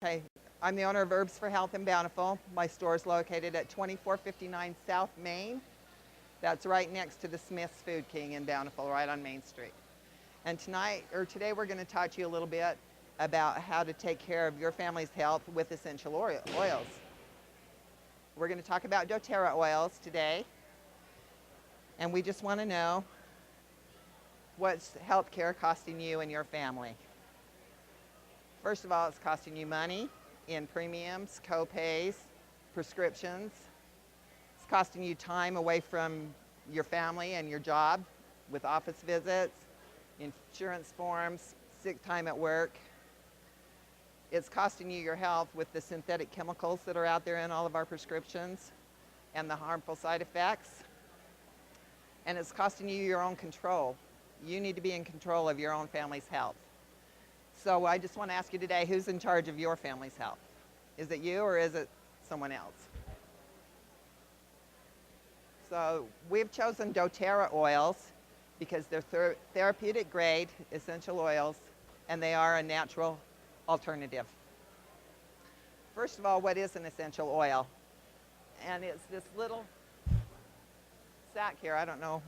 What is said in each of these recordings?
Okay, I'm the owner of Herbs for Health in Bountiful. My store is located at 2459 South Main. That's right next to the Smith's Food King in Bountiful, right on Main Street. And today we're going to talk to you a little bit about how to take care of your family's health with essential oils. We're going to talk about doTERRA oils today. And we just want to know, what's healthcare costing you and your family? First of all, it's costing you money in premiums, co-pays, prescriptions. It's costing you time away from your family and your job with office visits, insurance forms, sick time at work. It's costing you your health with the synthetic chemicals that are out there in all of our prescriptions and the harmful side effects. And it's costing you your own control. You need to be in control of your own family's health. So I just want to ask you today, who's in charge of your family's health? Is it you or is it someone else? So we've chosen doTERRA oils because they're therapeutic grade essential oils and they are a natural alternative. First of all, what is an essential oil? And it's this little sack here. I don't know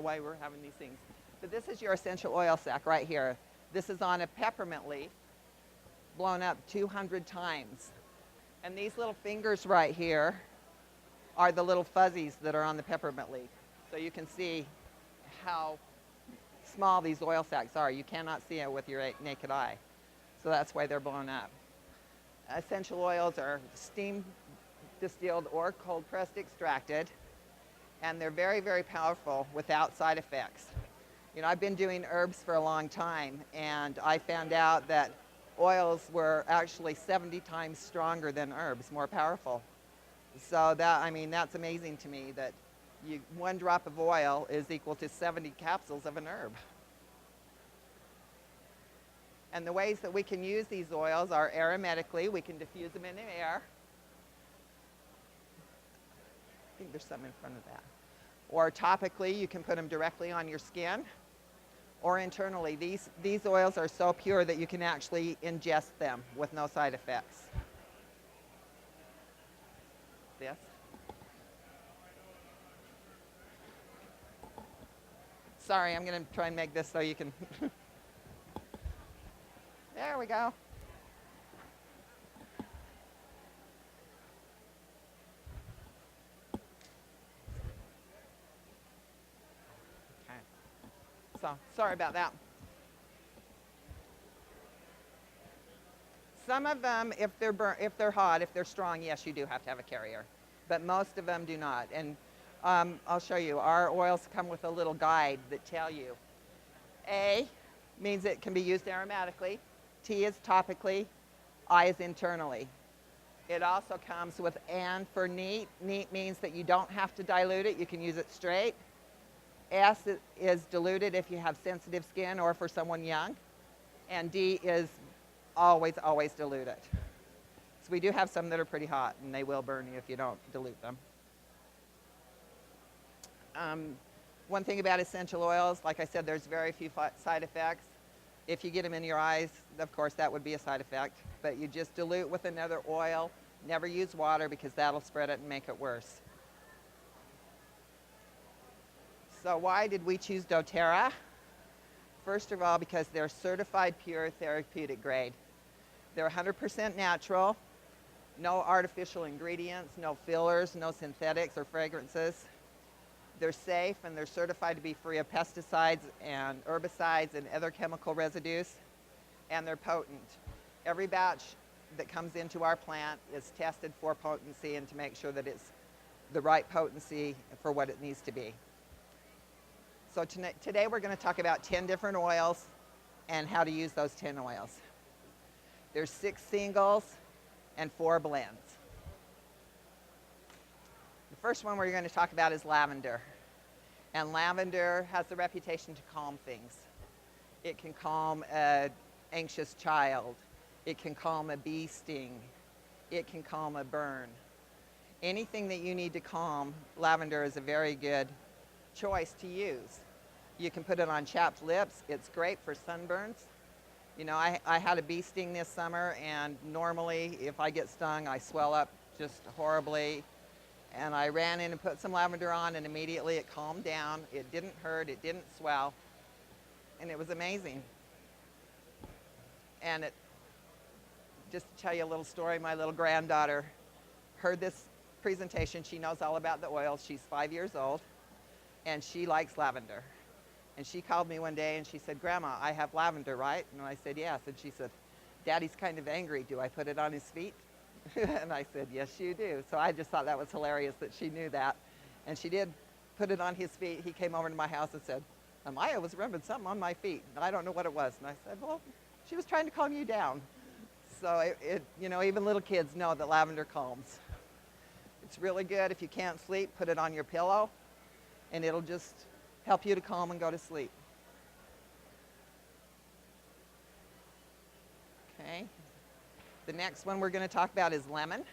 why we're having these things. But this is your essential oil sack right here. This is on a peppermint leaf, blown up 200 times. And these little fingers right here are the little fuzzies that are on the peppermint leaf. So you can see how small these oil sacks are. You cannot see it with your naked eye. So that's why they're blown up. Essential oils are steam distilled or cold pressed extracted, and they're very, very powerful without side effects. You know, I've been doing herbs for a long time, and I found out that oils were actually 70 times stronger than herbs, more powerful. So that's amazing to me that one drop of oil is equal to 70 capsules of an herb. And the ways that we can use these oils are aromatically. We can diffuse them in the air. I think there's something in front of that. Or topically, you can put them directly on your skin. Or internally. These oils are so pure that you can actually ingest them with no side effects. This. Sorry, I'm going to try and make this so you can. There we go. So, sorry about that. Some of them, if they're hot, if they're strong, yes, you do have to have a carrier. But most of them do not. And I'll show you. Our oils come with a little guide that tell you. A means it can be used aromatically. T is topically. I is internally. It also comes with N for neat. Neat means that you don't have to dilute it. You can use it straight. S is diluted if you have sensitive skin or for someone young. And D is always, always diluted. So we do have some that are pretty hot, and they will burn you if you don't dilute them. One thing about essential oils, like I said, there's very few side effects. If you get them in your eyes, of course, that would be a side effect. But you just dilute with another oil. Never use water because that'll spread it and make it worse. So why did we choose doTERRA? First of all, because they're certified pure therapeutic grade. They're 100% natural, no artificial ingredients, no fillers, no synthetics or fragrances. They're safe and they're certified to be free of pesticides and herbicides and other chemical residues, and they're potent. Every batch that comes into our plant is tested for potency and to make sure that it's the right potency for what it needs to be. So today we're going to talk about 10 different oils and how to use those 10 oils. There's 6 singles and 4 blends. The first one we're going to talk about is lavender. And lavender has the reputation to calm things. It can calm an anxious child. It can calm a bee sting. It can calm a burn. Anything that you need to calm, lavender is a very good choice to use. You can put it on chapped lips. It's great for sunburns. You know, I had a bee sting this summer, and normally if I get stung, I swell up just horribly. And I ran in and put some lavender on, and immediately it calmed down. It didn't hurt, it didn't swell, and it was amazing. And just to tell you a little story, my little granddaughter heard this presentation. She knows all about the oils. She's 5 years old, and she likes lavender. And she called me one day and she said, "Grandma, I have lavender, right?" And I said, "Yes." And she said, "Daddy's kind of angry. Do I put it on his feet?" And I said, "Yes, you do." So I just thought that was hilarious that she knew that. And she did put it on his feet. He came over to my house and said, "I was rubbing something on my feet. And I don't know what it was." And I said, "Well, she was trying to calm you down." So you know, even little kids know that lavender calms. It's really good. If you can't sleep, put it on your pillow, and it'll just help you to calm and go to sleep. Okay. The next one we're going to talk about is lemon.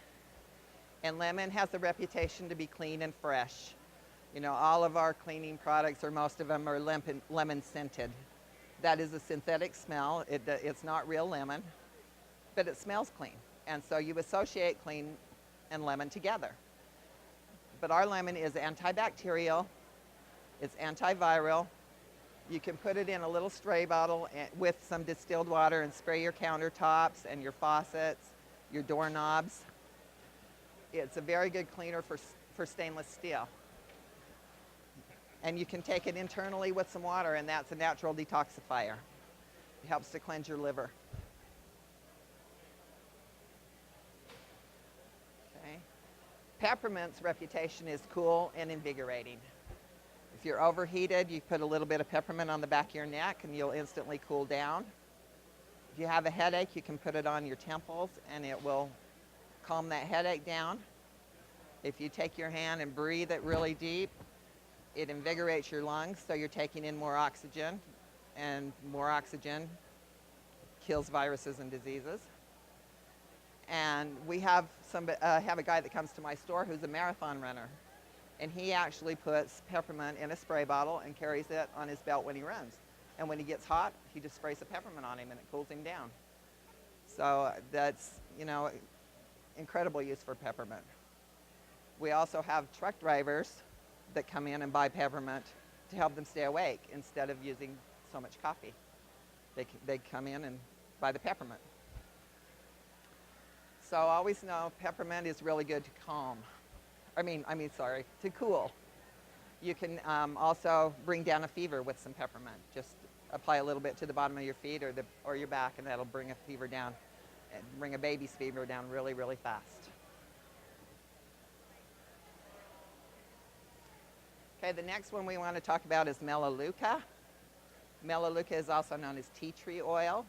And lemon has a reputation to be clean and fresh. You know, all of our cleaning products, or most of them, are lemon scented. That is a synthetic smell. It's not real lemon, but it smells clean. And so you associate clean and lemon together. But our lemon is antibacterial. It's antiviral. You can put it in a little spray bottle with some distilled water and spray your countertops and your faucets, your doorknobs. It's a very good cleaner for stainless steel. And you can take it internally with some water, and that's a natural detoxifier. It helps to cleanse your liver. Okay. Peppermint's reputation is cool and invigorating. If you're overheated, you put a little bit of peppermint on the back of your neck and you'll instantly cool down. If you have a headache, you can put it on your temples and it will calm that headache down. If you take your hand and breathe it really deep, it invigorates your lungs, so you're taking in more oxygen, and more oxygen kills viruses and diseases. And we have a guy that comes to my store who's a marathon runner. And he actually puts peppermint in a spray bottle and carries it on his belt when he runs. And when he gets hot, he just sprays a peppermint on him and it cools him down. So that's, you know, incredible use for peppermint. We also have truck drivers that come in and buy peppermint to help them stay awake instead of using so much coffee. They come in and buy the peppermint. So always know peppermint is really good to calm. To cool. You can also bring down a fever with some peppermint. Just apply a little bit to the bottom of your feet or your back, and that'll bring a fever down, and bring a baby's fever down really, really fast. Okay, the next one we want to talk about is Melaleuca. Melaleuca is also known as tea tree oil,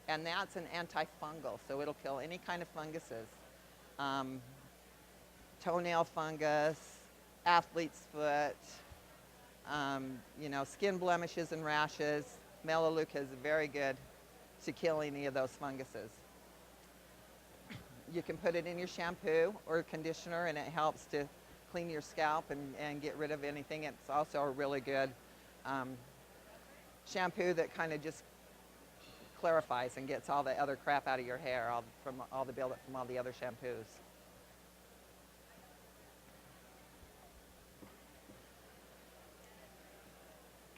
and that's an antifungal, so it'll kill any kind of funguses. Toenail fungus, athlete's foot, skin blemishes and rashes. Melaleuca is very good to kill any of those funguses. You can put it in your shampoo or conditioner, and it helps to clean your scalp and get rid of anything. It's also a really good shampoo that kind of just clarifies and gets all the other crap out of your hair, from all the buildup from all the other shampoos.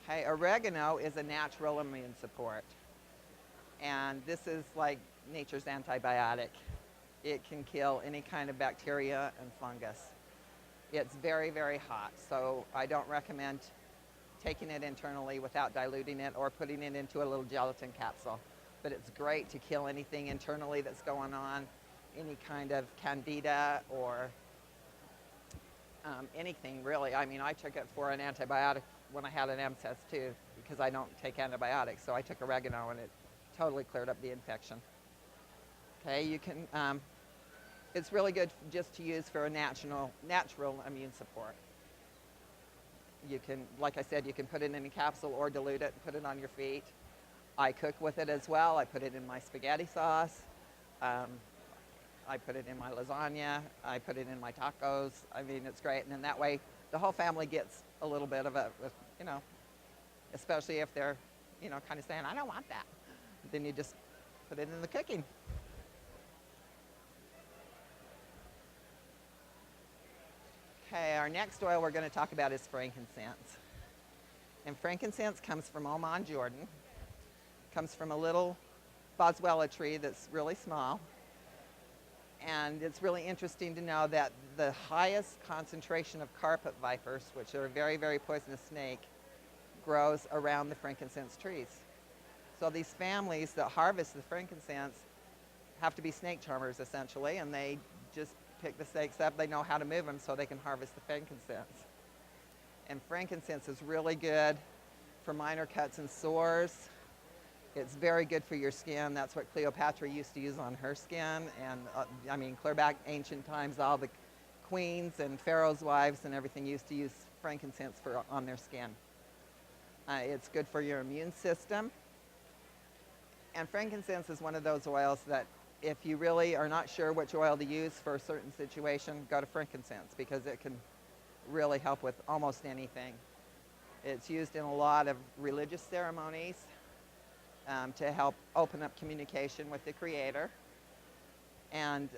Okay, oregano is a natural immune support, and this is like nature's antibiotic. It can kill any kind of bacteria and fungus. It's very, very hot, so I don't recommend taking it internally without diluting it or putting it into a little gelatin capsule. But it's great to kill anything internally that's going on, any kind of candida or anything really. I mean, I took it for an antibiotic when I had an abscess too, because I don't take antibiotics. So I took oregano and it totally cleared up the infection. Okay, you can, it's really good just to use for a natural immune support. You can, like I said, you can put it in a capsule or dilute it and put it on your feet. I cook with it as well. I put it in my spaghetti sauce. I put it in my lasagna. I put it in my tacos. I mean, it's great. And then that way, the whole family gets a little bit of it, especially if they're, kind of saying, "I don't want that." Then you just put it in the cooking. Okay, our next oil we're going to talk about is frankincense. And frankincense comes from Oman, Jordan. Comes from a little boswellia tree that's really small. And it's really interesting to know that the highest concentration of carpet vipers, which are a very, very poisonous snake, grows around the frankincense trees. So these families that harvest the frankincense have to be snake charmers, essentially, and they just pick the snakes up. They know how to move them so they can harvest the frankincense. And frankincense is really good for minor cuts and sores. It's very good for your skin. That's what Cleopatra used to use on her skin. And I mean, clear back ancient times, all the queens and pharaohs' wives and everything used to use frankincense on their skin. It's good for your immune system. And frankincense is one of those oils that if you really are not sure which oil to use for a certain situation, go to frankincense, because it can really help with almost anything. It's used in a lot of religious ceremonies to help open up communication with the Creator. And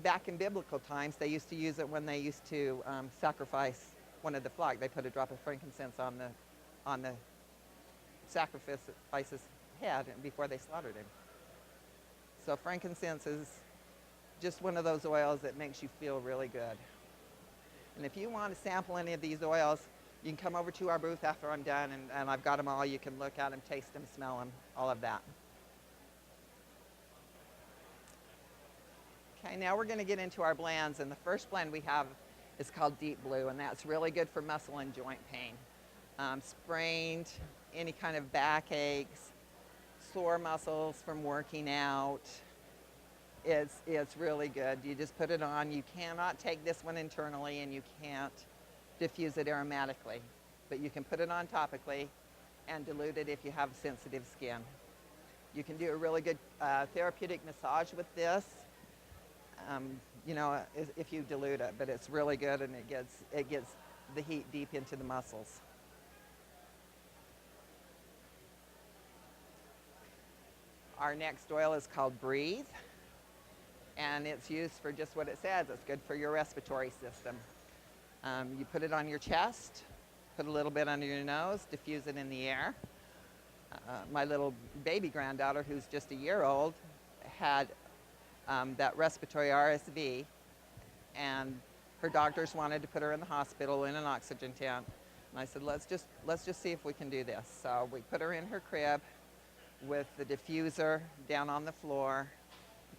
back in biblical times, they used to use it when they used to sacrifice one of the flock. They put a drop of frankincense on the sacrifice's head before they slaughtered him. So frankincense is just one of those oils that makes you feel really good. And if you want to sample any of these oils, you can come over to our booth after I'm done, and I've got them all. You can look at them, taste them, smell them, all of that. Okay, now we're going to get into our blends, and the first blend we have is called Deep Blue, and that's really good for muscle and joint pain. Sprained, any kind of backaches, sore muscles from working out. It's really good. You just put it on. You cannot take this one internally, and you can't diffuse it aromatically, but you can put it on topically and dilute it if you have sensitive skin. You can do a really good therapeutic massage with this, you know, if you dilute it, but it's really good, and it gets the heat deep into the muscles. Our next oil is called Breathe, and it's used for just what it says. It's good for your respiratory system. You put it on your chest, put a little bit under your nose, diffuse it in the air. My little baby granddaughter, who's just a year old, had that respiratory RSV, and her doctors wanted to put her in the hospital in an oxygen tent. And I said, let's just see if we can do this. So we put her in her crib with the diffuser down on the floor,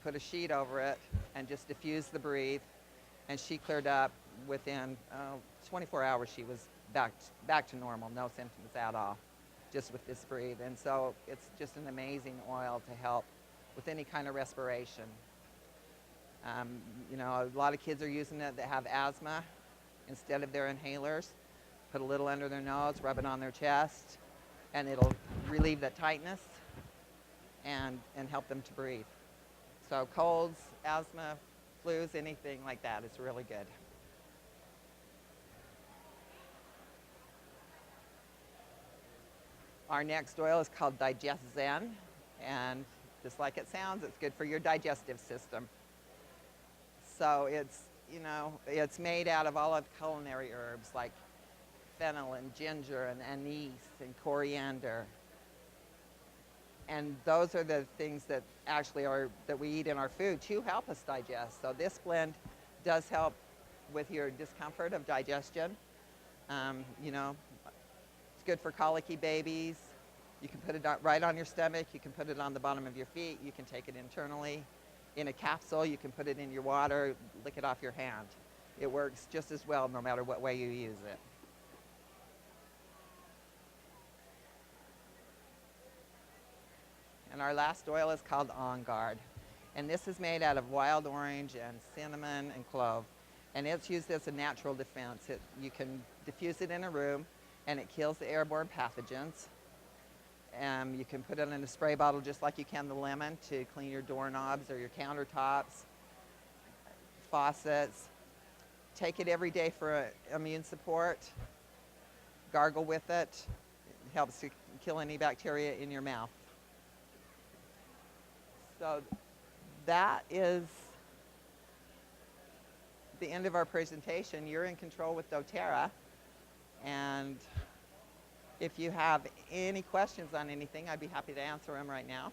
put a sheet over it, and just diffused the Breathe. And she cleared up within 24 hours. She was back to normal, no symptoms at all, just with this Breathe. And so it's just an amazing oil to help with any kind of respiration. You know, a lot of kids are using it that have asthma instead of their inhalers. Put a little under their nose, rub it on their chest, and it'll relieve that tightness and help them to breathe. So colds, asthma, flus, anything like that, it's really good. Our next oil is called Digest Zen, and just like it sounds, it's good for your digestive system. So it's, you know, it's made out of all of the culinary herbs like fennel and ginger and anise and coriander. And those are the things that actually that we eat in our food to help us digest. So this blend does help with your discomfort of digestion. You know, it's good for colicky babies. You can put it right on your stomach. You can put it on the bottom of your feet. You can take it internally in a capsule. You can put it in your water, lick it off your hand. It works just as well no matter what way you use it. And our last oil is called On Guard. And this is made out of wild orange and cinnamon and clove. And it's used as a natural defense. You can diffuse it in a room, and it kills the airborne pathogens. You can put it in a spray bottle just like you can the lemon to clean your doorknobs or your countertops, faucets. Take it every day for immune support. Gargle with it. It helps to kill any bacteria in your mouth. So that is the end of our presentation. You're in control with doTERRA. And if you have any questions on anything, I'd be happy to answer them right now.